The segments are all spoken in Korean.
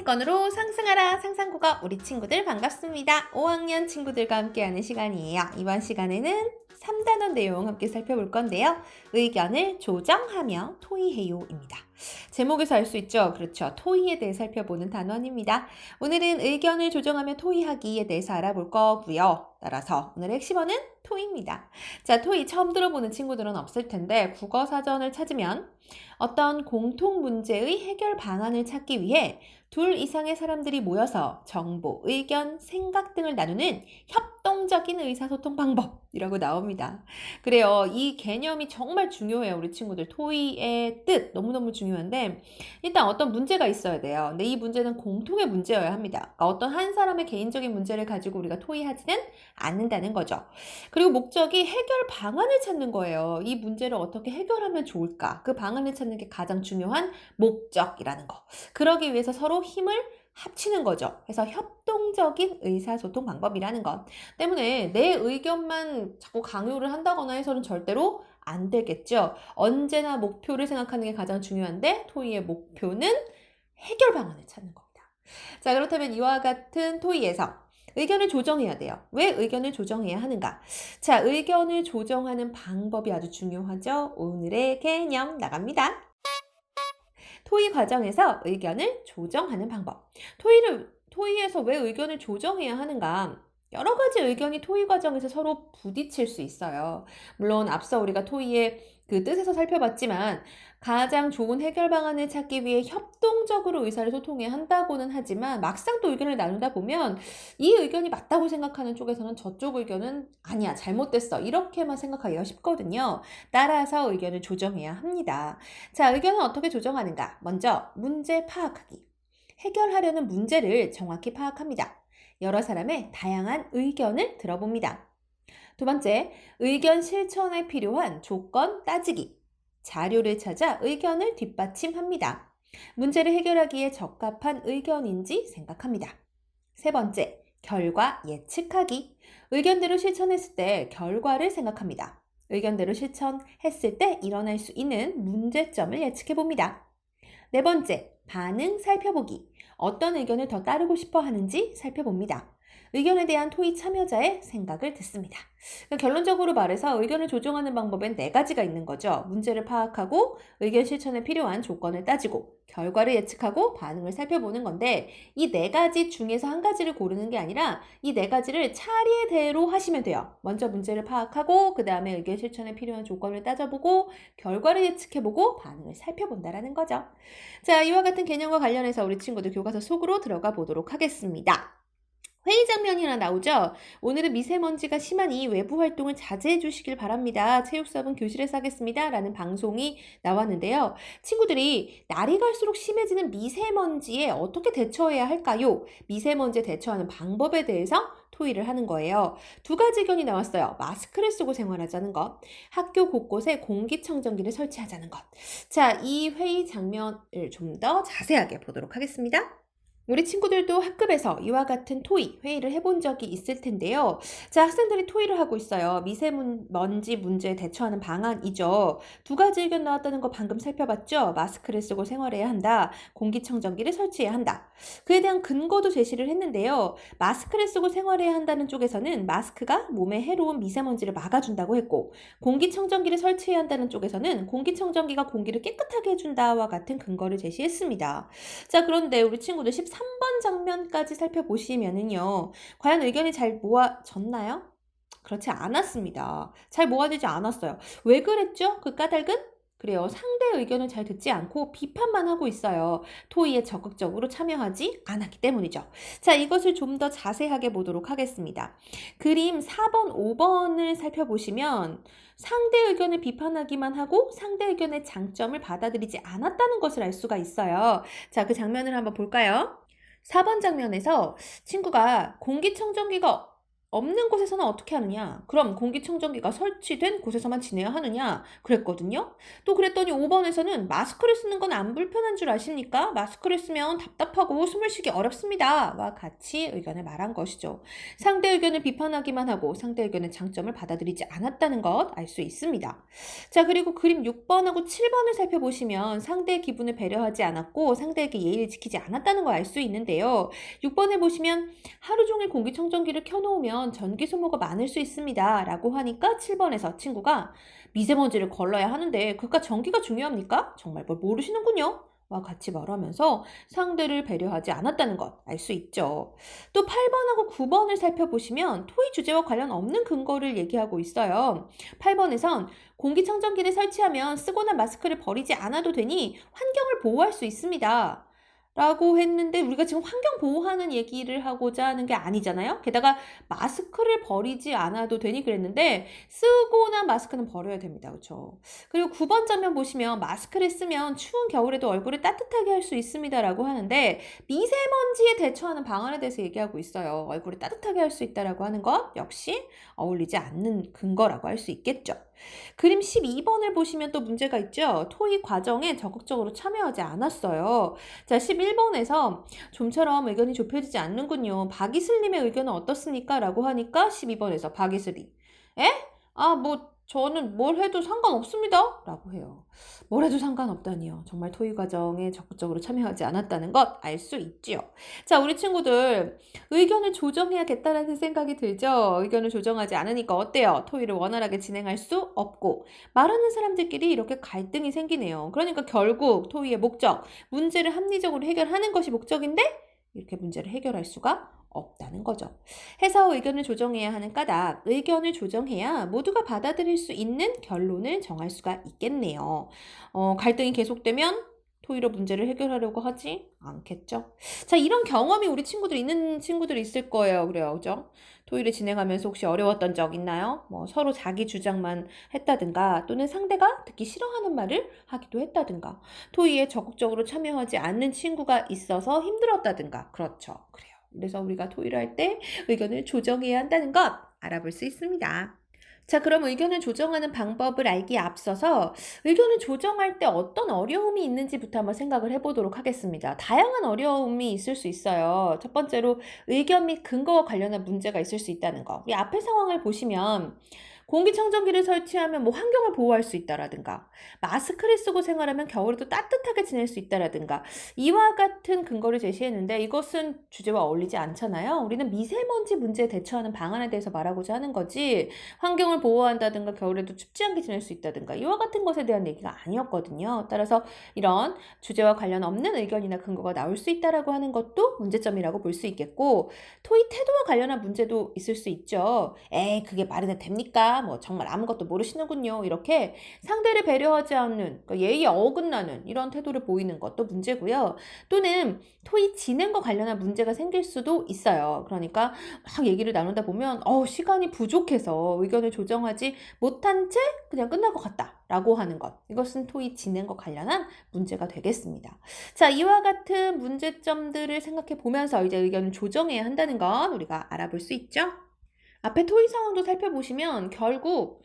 상위권으로 상승하라 상상국어 우리 친구들 반갑습니다. 5학년 친구들과 함께하는 시간이에요. 이번 시간에는 3단원 내용 함께 살펴볼 건데요. 의견을 조정하며 토의해요입니다. 제목에서 알 수 있죠? 그렇죠. 토의에 대해 살펴보는 단원입니다. 오늘은 의견을 조정하며 토의하기에 대해서 알아볼 거고요. 따라서 오늘의 핵심어는 토의입니다. 자, 토의 처음 들어보는 친구들은 없을 텐데 국어사전을 찾으면 어떤 공통 문제의 해결 방안을 찾기 위해 둘 이상의 사람들이 모여서 정보, 의견, 생각 등을 나누는 협동적인 의사소통 방법이라고 나옵니다. 그래요. 이 개념이 정말 중요해요. 우리 친구들 토의의 뜻 너무너무 중요한데 일단 어떤 문제가 있어야 돼요. 근데 이 문제는 공통의 문제여야 합니다. 그러니까 어떤 한 사람의 개인적인 문제를 가지고 우리가 토의하지는 않는다는 거죠. 그리고 목적이 해결 방안을 찾는 거예요. 이 문제를 어떻게 해결하면 좋을까? 그 방안을 찾는 게 가장 중요한 목적이라는 거. 그러기 위해서 서로 힘을 합치는 거죠. 그래서 협동적인 의사소통 방법이라는 것 때문에 내 의견만 자꾸 강요를 한다거나 해서는 절대로 안 되겠죠. 언제나 목표를 생각하는 게 가장 중요한데 토의의 목표는 해결 방안을 찾는 겁니다. 자, 그렇다면 이와 같은 토의에서 의견을 조정해야 돼요. 왜 의견을 조정해야 하는가? 자, 의견을 조정하는 방법이 아주 중요하죠. 오늘의 개념 나갑니다. 토의 과정에서 의견을 조정하는 방법. 토의에서 왜 의견을 조정해야 하는가? 여러 가지 의견이 토의 과정에서 서로 부딪힐 수 있어요. 물론 앞서 우리가 토의의 그 뜻에서 살펴봤지만 가장 좋은 해결 방안을 찾기 위해 협동적으로 의사를 소통해야 한다고는 하지만 막상 또 의견을 나누다 보면 이 의견이 맞다고 생각하는 쪽에서는 저쪽 의견은 아니야, 잘못됐어. 이렇게만 생각하기가 쉽거든요. 따라서 의견을 조정해야 합니다. 자, 의견은 어떻게 조정하는가? 먼저 문제 파악하기. 해결하려는 문제를 정확히 파악합니다. 여러 사람의 다양한 의견을 들어봅니다. 두 번째, 의견 실천에 필요한 조건 따지기. 자료를 찾아 의견을 뒷받침합니다. 문제를 해결하기에 적합한 의견인지 생각합니다. 세 번째, 결과 예측하기. 의견대로 실천했을 때 결과를 생각합니다. 의견대로 실천했을 때 일어날 수 있는 문제점을 예측해 봅니다. 네 번째, 반응 살펴보기. 어떤 의견을 더 따르고 싶어 하는지 살펴봅니다. 의견에 대한 토의 참여자의 생각을 듣습니다. 그러니까 결론적으로 말해서 의견을 조정하는 방법엔 네 가지가 있는 거죠. 문제를 파악하고 의견 실천에 필요한 조건을 따지고 결과를 예측하고 반응을 살펴보는 건데 이 네 가지 중에서 한 가지를 고르는 게 아니라 이 네 가지를 차례대로 하시면 돼요. 먼저 문제를 파악하고 그 다음에 의견 실천에 필요한 조건을 따져보고 결과를 예측해보고 반응을 살펴본다라는 거죠. 자, 이와 같은 개념과 관련해서 우리 친구들 교과서 속으로 들어가 보도록 하겠습니다. 회의 장면이 하나 나오죠. 오늘은 미세먼지가 심하니 외부 활동을 자제해 주시길 바랍니다. 체육 수업은 교실에서 하겠습니다. 라는 방송이 나왔는데요. 친구들이 날이 갈수록 심해지는 미세먼지에 어떻게 대처해야 할까요? 미세먼지에 대처하는 방법에 대해서 토의를 하는 거예요. 두 가지 의견이 나왔어요. 마스크를 쓰고 생활하자는 것, 학교 곳곳에 공기청정기를 설치하자는 것. 자, 이 회의 장면을 좀 더 자세하게 보도록 하겠습니다. 우리 친구들도 학급에서 이와 같은 토의, 회의를 해본 적이 있을 텐데요. 자, 학생들이 토의를 하고 있어요. 미세먼지 문제에 대처하는 방안이죠. 두 가지 의견 나왔다는 거 방금 살펴봤죠? 마스크를 쓰고 생활해야 한다. 공기청정기를 설치해야 한다. 그에 대한 근거도 제시를 했는데요. 마스크를 쓰고 생활해야 한다는 쪽에서는 마스크가 몸에 해로운 미세먼지를 막아준다고 했고 공기청정기를 설치해야 한다는 쪽에서는 공기청정기가 공기를 깨끗하게 해준다와 같은 근거를 제시했습니다. 자, 그런데 우리 친구들 13번 장면까지 살펴보시면은요. 과연 의견이 잘 모아졌나요? 그렇지 않았습니다. 잘 모아지지 않았어요. 왜 그랬죠? 그 까닭은? 그래요. 상대의 의견을 잘 듣지 않고 비판만 하고 있어요. 토의에 적극적으로 참여하지 않았기 때문이죠. 자, 이것을 좀 더 자세하게 보도록 하겠습니다. 그림 4번, 5번을 살펴보시면 상대 의견을 비판하기만 하고 상대 의견의 장점을 받아들이지 않았다는 것을 알 수가 있어요. 자, 그 장면을 한번 볼까요? 4번 장면에서 친구가 공기청정기가 없는 곳에서는 어떻게 하느냐? 그럼 공기청정기가 설치된 곳에서만 지내야 하느냐? 그랬거든요. 또 그랬더니 5번에서는 마스크를 쓰는 건 안 불편한 줄 아십니까? 마스크를 쓰면 답답하고 숨을 쉬기 어렵습니다. 와 같이 의견을 말한 것이죠. 상대 의견을 비판하기만 하고 상대 의견의 장점을 받아들이지 않았다는 것 알 수 있습니다. 자, 그리고 그림 6번하고 7번을 살펴보시면 상대의 기분을 배려하지 않았고 상대에게 예의를 지키지 않았다는 걸 알 수 있는데요. 6번에 보시면 하루 종일 공기청정기를 켜놓으면 전기 소모가 많을 수 있습니다. 라고 하니까 7번에서 친구가 미세먼지를 걸러야 하는데 그깟 전기가 중요합니까? 정말 뭘 모르시는군요. 와 같이 말하면서 상대를 배려하지 않았다는 것 알 수 있죠. 또 8번하고 9번을 살펴보시면 토의 주제와 관련 없는 근거를 얘기하고 있어요. 8번에선 공기청정기를 설치하면 쓰거나 마스크를 버리지 않아도 되니 환경을 보호할 수 있습니다. 라고 했는데 우리가 지금 환경 보호하는 얘기를 하고자 하는 게 아니잖아요. 게다가 마스크를 버리지 않아도 되니 그랬는데 쓰거나 마스크는 버려야 됩니다. 그렇죠? 그리고 9번 장면 보시면 마스크를 쓰면 추운 겨울에도 얼굴을 따뜻하게 할 수 있습니다. 라고 하는데 미세먼지에 대처하는 방안에 대해서 얘기하고 있어요. 얼굴을 따뜻하게 할 수 있다라고 하는 것 역시 어울리지 않는 근거라고 할 수 있겠죠. 그림 12번을 보시면 또 문제가 있죠. 토의 과정에 적극적으로 참여하지 않았어요. 자, 11번에서 좀처럼 의견이 좁혀지지 않는군요. 박이슬님의 의견은 어떻습니까? 라고 하니까 12번에서 박이슬이 에? 저는 뭘 해도 상관없습니다. 라고 해요. 뭘 해도 상관없다니요. 정말 토의 과정에 적극적으로 참여하지 않았다는 것 알 수 있지요. 자, 우리 친구들 의견을 조정해야겠다라는 생각이 들죠. 의견을 조정하지 않으니까 어때요? 토의를 원활하게 진행할 수 없고 말하는 사람들끼리 이렇게 갈등이 생기네요. 그러니까 결국 토의의 목적, 문제를 합리적으로 해결하는 것이 목적인데 이렇게 문제를 해결할 수가 없다는 거죠. 해서 의견을 조정해야 하는 까닭, 의견을 조정해야 모두가 받아들일 수 있는 결론을 정할 수가 있겠네요. 갈등이 계속되면 토의로 문제를 해결하려고 하지 않겠죠. 자, 이런 경험이 우리 친구들 있는 친구들이 있을 거예요. 그래요. 그죠? 토의를 진행하면서 혹시 어려웠던 적 있나요? 서로 자기 주장만 했다든가 또는 상대가 듣기 싫어하는 말을 하기도 했다든가 토의에 적극적으로 참여하지 않는 친구가 있어서 힘들었다든가 그렇죠. 그래요. 그래서 우리가 토의를 할 때 의견을 조정해야 한다는 것 알아볼 수 있습니다. 자, 그럼 의견을 조정하는 방법을 알기에 앞서서 의견을 조정할 때 어떤 어려움이 있는지부터 한번 생각을 해보도록 하겠습니다. 다양한 어려움이 있을 수 있어요. 첫 번째로 의견 및 근거와 관련한 문제가 있을 수 있다는 거. 우리 앞의 상황을 보시면 공기청정기를 설치하면 환경을 보호할 수 있다라든가 마스크를 쓰고 생활하면 겨울에도 따뜻하게 지낼 수 있다라든가 이와 같은 근거를 제시했는데 이것은 주제와 어울리지 않잖아요. 우리는 미세먼지 문제에 대처하는 방안에 대해서 말하고자 하는 거지 환경을 보호한다든가 겨울에도 춥지 않게 지낼 수 있다든가 이와 같은 것에 대한 얘기가 아니었거든요. 따라서 이런 주제와 관련 없는 의견이나 근거가 나올 수 있다라고 하는 것도 문제점이라고 볼 수 있겠고 토의 태도와 관련한 문제도 있을 수 있죠. 그게 말이 됩니까? 정말 아무것도 모르시는군요. 이렇게 상대를 배려하지 않는 그러니까 예의에 어긋나는 이런 태도를 보이는 것도 문제고요. 또는 토의 진행과 관련한 문제가 생길 수도 있어요. 그러니까 막 얘기를 나누다 보면 시간이 부족해서 의견을 조정하지 못한 채 그냥 끝날 것 같다 라고 하는 것. 이것은 토의 진행과 관련한 문제가 되겠습니다. 자, 이와 같은 문제점들을 생각해 보면서 이제 의견을 조정해야 한다는 건 우리가 알아볼 수 있죠. 앞에 토의 상황도 살펴보시면 결국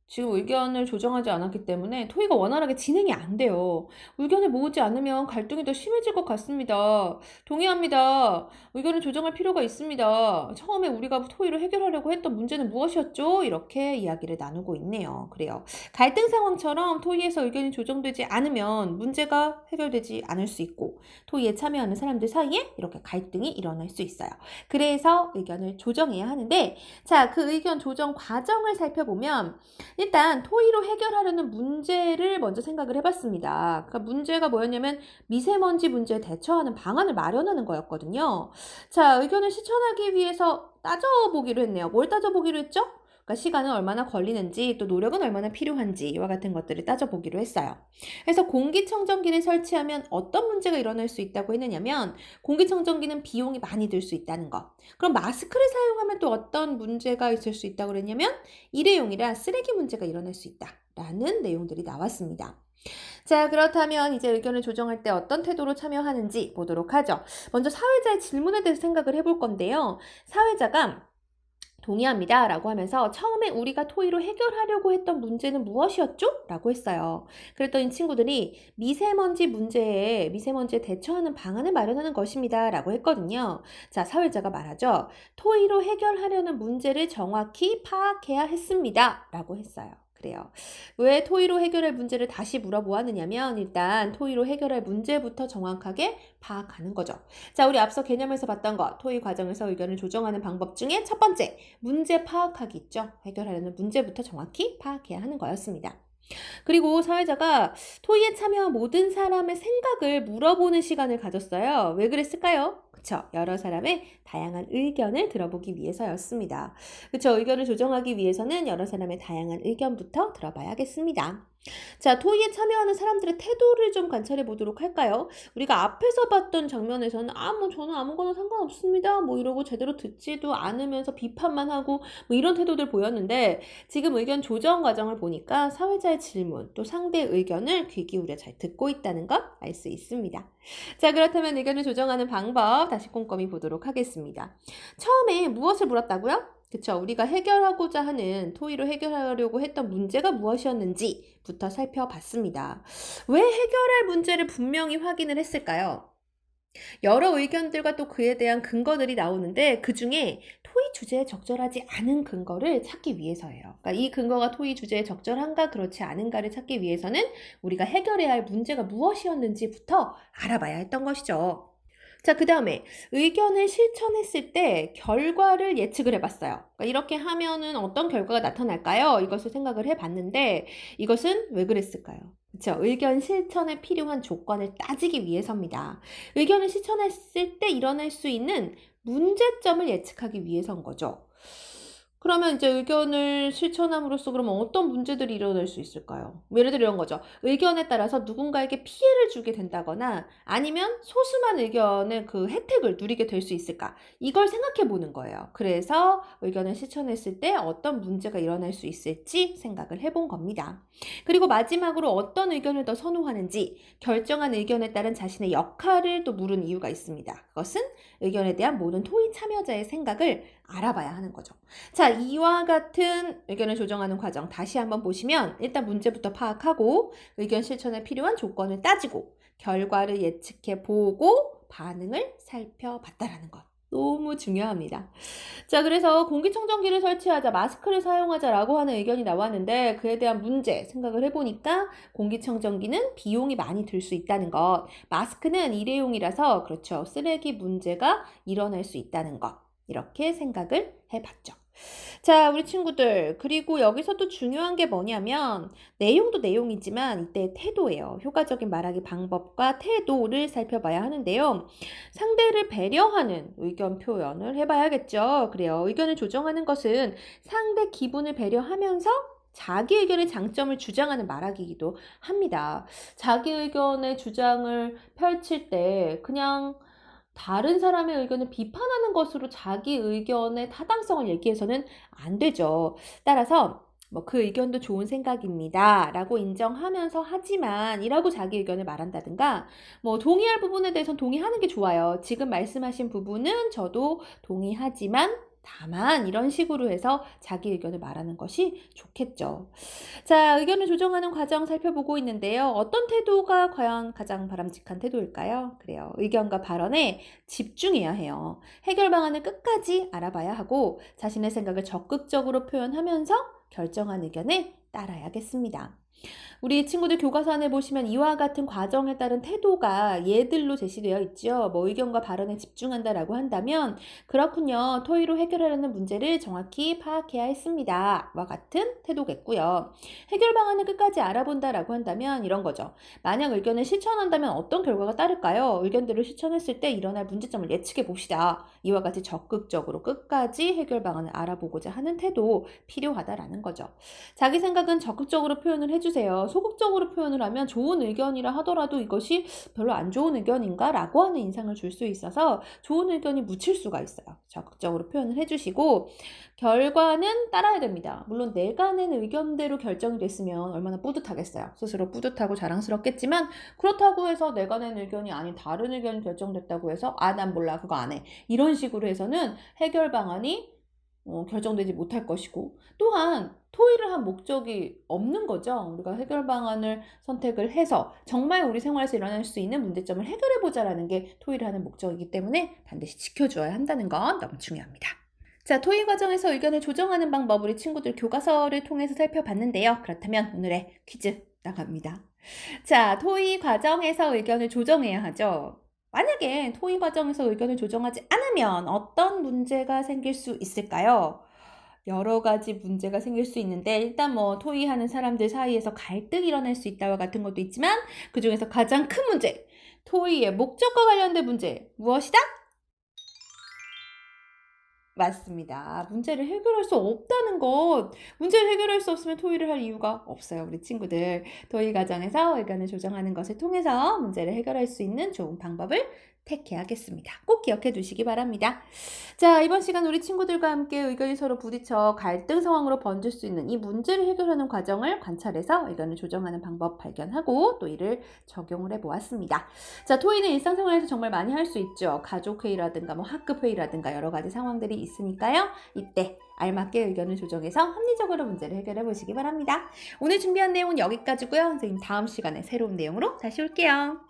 지금 의견을 조정하지 않았기 때문에 토의가 원활하게 진행이 안 돼요. 의견을 모으지 않으면 갈등이 더 심해질 것 같습니다. 동의합니다. 의견을 조정할 필요가 있습니다. 처음에 우리가 토의를 해결하려고 했던 문제는 무엇이었죠? 이렇게 이야기를 나누고 있네요. 그래요. 갈등 상황처럼 토의에서 의견이 조정되지 않으면 문제가 해결되지 않을 수 있고 토의에 참여하는 사람들 사이에 이렇게 갈등이 일어날 수 있어요. 그래서 의견을 조정해야 하는데 자, 그 의견 조정 과정을 살펴보면 일단 토의로 해결하려는 문제를 먼저 생각을 해봤습니다. 그러니까 문제가 뭐였냐면 미세먼지 문제에 대처하는 방안을 마련하는 거였거든요. 자, 의견을 실천하기 위해서 따져보기로 했네요. 뭘 따져보기로 했죠? 그러니까 시간은 얼마나 걸리는지 또 노력은 얼마나 필요한지 이와 같은 것들을 따져보기로 했어요. 그래서 공기청정기를 설치하면 어떤 문제가 일어날 수 있다고 했느냐면 공기청정기는 비용이 많이 들 수 있다는 것. 그럼 마스크를 사용하면 또 어떤 문제가 있을 수 있다고 그랬냐면 일회용이라 쓰레기 문제가 일어날 수 있다라는 내용들이 나왔습니다. 자, 그렇다면 이제 의견을 조정할 때 어떤 태도로 참여하는지 보도록 하죠. 먼저 사회자의 질문에 대해서 생각을 해볼 건데요. 사회자가 동의합니다. 라고 하면서 처음에 우리가 토의로 해결하려고 했던 문제는 무엇이었죠? 라고 했어요. 그랬더니 친구들이 미세먼지에 대처하는 방안을 마련하는 것입니다. 라고 했거든요. 자, 사회자가 말하죠. 토의로 해결하려는 문제를 정확히 파악해야 했습니다. 라고 했어요. 그래요. 왜 토의로 해결할 문제를 다시 물어보았느냐면 일단 토의로 해결할 문제부터 정확하게 파악하는 거죠. 자, 우리 앞서 개념에서 봤던 것, 토의 과정에서 의견을 조정하는 방법 중에 첫 번째, 문제 파악하기 있죠. 해결하려는 문제부터 정확히 파악해야 하는 거였습니다. 그리고 사회자가 토의에 참여한 모든 사람의 생각을 물어보는 시간을 가졌어요. 왜 그랬을까요? 그쵸. 여러 사람의 다양한 의견을 들어보기 위해서였습니다. 그쵸. 의견을 조정하기 위해서는 여러 사람의 다양한 의견부터 들어봐야겠습니다. 자, 토의에 참여하는 사람들의 태도를 좀 관찰해 보도록 할까요? 우리가 앞에서 봤던 장면에서는 저는 아무거나 상관없습니다. 이러고 제대로 듣지도 않으면서 비판만 하고 이런 태도들 보였는데 지금 의견 조정 과정을 보니까 사회자의 질문 또 상대의 의견을 귀 기울여 잘 듣고 있다는 것 알 수 있습니다. 자, 그렇다면 의견을 조정하는 방법 다시 꼼꼼히 보도록 하겠습니다. 처음에 무엇을 물었다고요? 그쵸. 우리가 해결하고자 하는 토의로 해결하려고 했던 문제가 무엇이었는지부터 살펴봤습니다. 왜 해결할 문제를 분명히 확인을 했을까요? 여러 의견들과 또 그에 대한 근거들이 나오는데 그중에 토의 주제에 적절하지 않은 근거를 찾기 위해서예요. 그러니까 이 근거가 토의 주제에 적절한가 그렇지 않은가를 찾기 위해서는 우리가 해결해야 할 문제가 무엇이었는지부터 알아봐야 했던 것이죠. 자, 그 다음에 의견을 실천했을 때 결과를 예측을 해봤어요. 그러니까 이렇게 하면은 어떤 결과가 나타날까요? 이것을 생각을 해봤는데 이것은 왜 그랬을까요? 그렇죠. 의견 실천에 필요한 조건을 따지기 위해서입니다. 의견을 실천했을 때 일어날 수 있는 문제점을 예측하기 위해서인 거죠. 그러면 이제 의견을 실천함으로써 그러면 어떤 문제들이 일어날 수 있을까요? 예를 들어 이런 거죠. 의견에 따라서 누군가에게 피해를 주게 된다거나 아니면 소수만 의견의 그 혜택을 누리게 될 수 있을까? 이걸 생각해 보는 거예요. 그래서 의견을 실천했을 때 어떤 문제가 일어날 수 있을지 생각을 해본 겁니다. 그리고 마지막으로 어떤 의견을 더 선호하는지 결정한 의견에 따른 자신의 역할을 또 물은 이유가 있습니다. 그것은 의견에 대한 모든 토의 참여자의 생각을 알아봐야 하는 거죠. 자, 이와 같은 의견을 조정하는 과정 다시 한번 보시면 일단 문제부터 파악하고 의견 실천에 필요한 조건을 따지고 결과를 예측해 보고 반응을 살펴봤다라는 것. 너무 중요합니다. 자, 그래서 공기청정기를 설치하자, 마스크를 사용하자라고 하는 의견이 나왔는데 그에 대한 문제 생각을 해보니까 공기청정기는 비용이 많이 들 수 있다는 것, 마스크는 일회용이라서 그렇죠. 쓰레기 문제가 일어날 수 있다는 것. 이렇게 생각을 해봤죠. 자, 우리 친구들, 그리고 여기서 또 중요한 게 뭐냐면 내용도 내용이지만 이때 태도예요. 효과적인 말하기 방법과 태도를 살펴봐야 하는데요. 상대를 배려하는 의견 표현을 해봐야겠죠. 그래요. 의견을 조정하는 것은 상대 기분을 배려하면서 자기 의견의 장점을 주장하는 말하기이기도 합니다. 자기 의견의 주장을 펼칠 때 그냥 다른 사람의 의견을 비판하는 것으로 자기 의견의 타당성을 얘기해서는 안 되죠. 따라서 그 의견도 좋은 생각입니다. 라고 인정하면서 하지만 이라고 자기 의견을 말한다든가 동의할 부분에 대해서는 동의하는 게 좋아요. 지금 말씀하신 부분은 저도 동의하지만 다만 이런 식으로 해서 자기 의견을 말하는 것이 좋겠죠. 자, 의견을 조정하는 과정 살펴보고 있는데요. 어떤 태도가 과연 가장 바람직한 태도일까요? 그래요. 의견과 발언에 집중해야 해요. 해결 방안을 끝까지 알아봐야 하고 자신의 생각을 적극적으로 표현하면서 결정한 의견에 따라야겠습니다. 우리 친구들 교과서안에 보시면 이와 같은 과정에 따른 태도가 예들로 제시되어 있죠. 의견과 발언에 집중한다라고 한다면 그렇군요. 토의로 해결하려는 문제를 정확히 파악해야 했습니다. 와 같은 태도겠고요. 해결 방안을 끝까지 알아본다라고 한다면 이런 거죠. 만약 의견을 실천한다면 어떤 결과가 따를까요? 의견들을 실천했을 때 일어날 문제점을 예측해 봅시다. 이와 같이 적극적으로 끝까지 해결 방안을 알아보고자 하는 태도 필요하다라는 거죠. 자기 생각은 적극적으로 표현을 해주세요. 소극적으로 표현을 하면 좋은 의견이라 하더라도 이것이 별로 안 좋은 의견인가? 라고 하는 인상을 줄 수 있어서 좋은 의견이 묻힐 수가 있어요. 적극적으로 표현을 해주시고 결과는 따라야 됩니다. 물론 내가 낸 의견대로 결정이 됐으면 얼마나 뿌듯하겠어요. 스스로 뿌듯하고 자랑스럽겠지만 그렇다고 해서 내가 낸 의견이 아닌 다른 의견이 결정됐다고 해서 난 몰라 그거 안 해. 이런 식으로 해서는 해결 방안이 결정되지 못할 것이고, 또한 토의를 한 목적이 없는 거죠. 우리가 해결 방안을 선택을 해서 정말 우리 생활에서 일어날 수 있는 문제점을 해결해 보자라는 게 토의를 하는 목적이기 때문에 반드시 지켜줘야 한다는 건 너무 중요합니다. 자, 토의 과정에서 의견을 조정하는 방법, 우리 친구들 교과서를 통해서 살펴봤는데요. 그렇다면 오늘의 퀴즈 나갑니다. 자, 토의 과정에서 의견을 조정해야 하죠. 만약에 토의 과정에서 의견을 조정하지 않으면 어떤 문제가 생길 수 있을까요? 여러 가지 문제가 생길 수 있는데, 일단 토의하는 사람들 사이에서 갈등이 일어날 수 있다와 같은 것도 있지만, 그 중에서 가장 큰 문제, 토의의 목적과 관련된 문제, 무엇이다? 맞습니다. 문제를 해결할 수 없다는 것. 문제를 해결할 수 없으면 토의를 할 이유가 없어요, 우리 친구들. 토의 과정에서 의견을 조정하는 것을 통해서 문제를 해결할 수 있는 좋은 방법을 택해야겠습니다. 꼭 기억해 두시기 바랍니다. 자, 이번 시간 우리 친구들과 함께 의견이 서로 부딪혀 갈등 상황으로 번질 수 있는 이 문제를 해결하는 과정을 관찰해서 의견을 조정하는 방법 발견하고 또 이를 적용을 해보았습니다. 자, 토의는 일상생활에서 정말 많이 할 수 있죠. 가족회의라든가 학급회의라든가 여러 가지 상황들이 있으니까요. 이때 알맞게 의견을 조정해서 합리적으로 문제를 해결해 보시기 바랍니다. 오늘 준비한 내용은 여기까지고요. 선생님 다음 시간에 새로운 내용으로 다시 올게요.